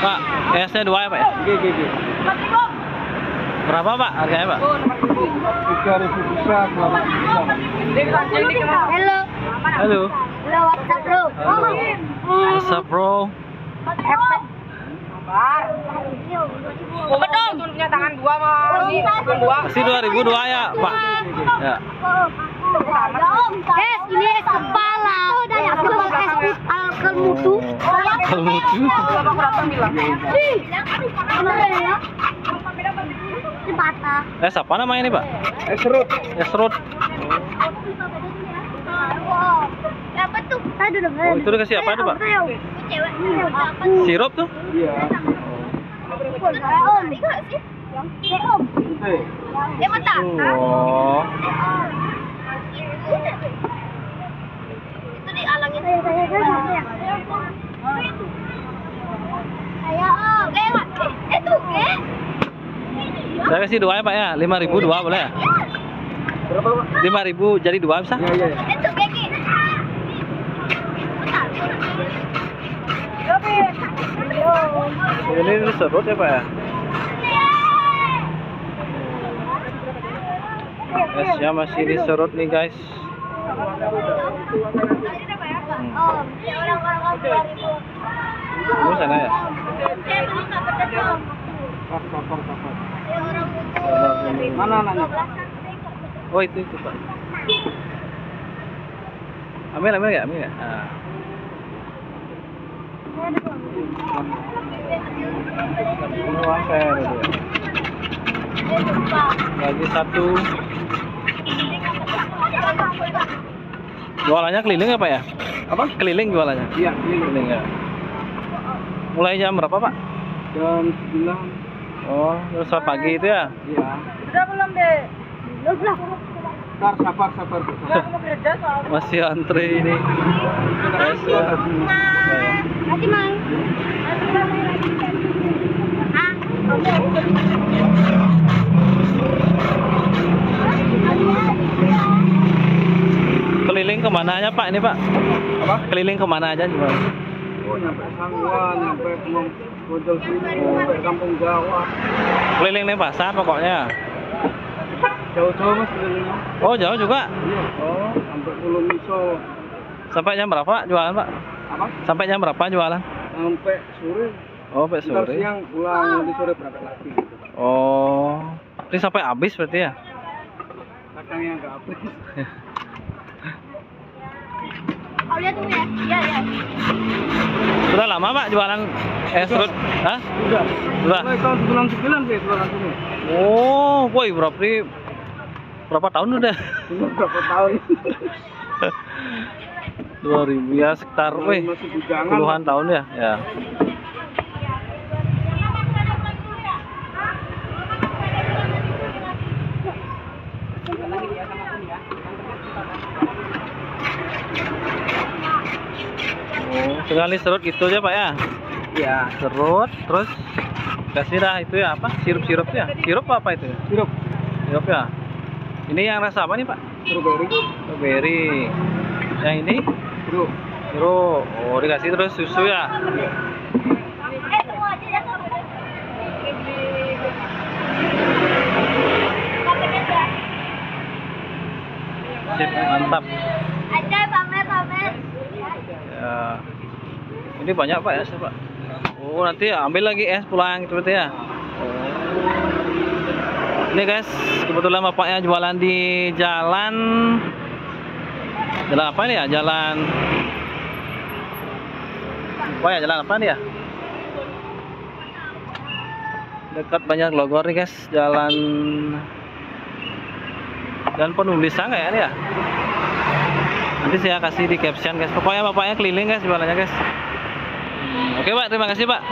Pak, esnya 2 ya Pak ya? Berapa Pak harganya Pak? 3.000 bisa, 2.000 bisa. Halo. Halo. Halo, WhatsApp bro. What's up bro? Mumet dong, punya tangan 2 mah. Ini tangan 2. Masih 2002 ya Pak? Ya. Ini es kepala. Es alkal mutu. Kalau mutu. Apa aku datang bilang? Ini patah. Apa namanya ini Pak? Serut. Serut. Apa tuh? Tadi dengar. Oh, itu dikasih apa itu Pak? Cewek. Sirup tuh? Iya. Om. Om. Dia mata. Oh. Itu dialangin. Saya om. Itu Saya kasih 2 ya Pak ya? 5.000 2 boleh ya? Berapa, Pak? 5.000 jadi 2 bisa? Iya. itu keki. Ini serut ya Pak ya? Esnya masih diserut nih guys. Ini sana ya? Sabar. Mana anaknya? Oh itu Pak. Ambil ya, ambil ya. Nah. Uang saya dulu ya. Lagi 1. Jualannya keliling ya Pak ya? Apa? Keliling jualannya? Iya, Keliling ya. Mulai jam berapa Pak? jam 9. Oh, terus pagi itu ya? Iya. Sudah belum deh? Sabar. Mau kerja soal. Masih antri ini. Guys, ya. Masih mau. Keliling kemana aja Pak ini Pak? Apa? Keliling kemana aja gimana? Oh, nyampe Sangguan, nyampe Bojol sini, nyampe Kampung Jawa. Keliling nih pasar pokoknya. Jauh-jauh Mas kelilingnya. Oh jauh juga? Iya. Oh, sampai Pulau Miso. Sampai jam berapa Pak jualan Pak? Apa? Sampai jam berapa jualan? Sampai sore. Oh sampai Ntar sore. siang pulang, nanti sore berangkat lagi gitu. Oh, ini sampai habis berarti ya? Kadangnya nggak habis. Kau lihat dulu ya. Iya. Sudah lama Pak jualan serut? Hah? Udah. Sudah. Mulai tahun 99 sih jualan sini. Oh, woi berapa tahun udah? Cuma berapa tahun? 2000 ya sekitar, Masih bujangan. puluhan tahun ya. Ya. Oh, sekali serut gitu aja Pak ya? Iya. Serut, terus kasih dah itu ya apa? Sirup ya? Sirup apa itu? Sirup. Sirup ya. Ini yang rasa apa nih Pak? Strawberry. Strawberry. Yang ini? Sirup. Sirup. Oh dikasih terus susu ya? Semua aja ya. Sip, mantap. Aja pamer. Ya. Ini banyak Pak ya, Pak. Oh nanti ambil lagi es pulang gitu berarti ya. Ini guys, kebetulan bapaknya jualan di jalan apa ini ya? Jalan apa nih ya? Dekat banyak logor nih guys, jalan penulisan kayak ini ya. Nanti saya kasih di caption guys. Pokoknya bapaknya keliling guys jualannya guys. Oke Pak, terima kasih Pak.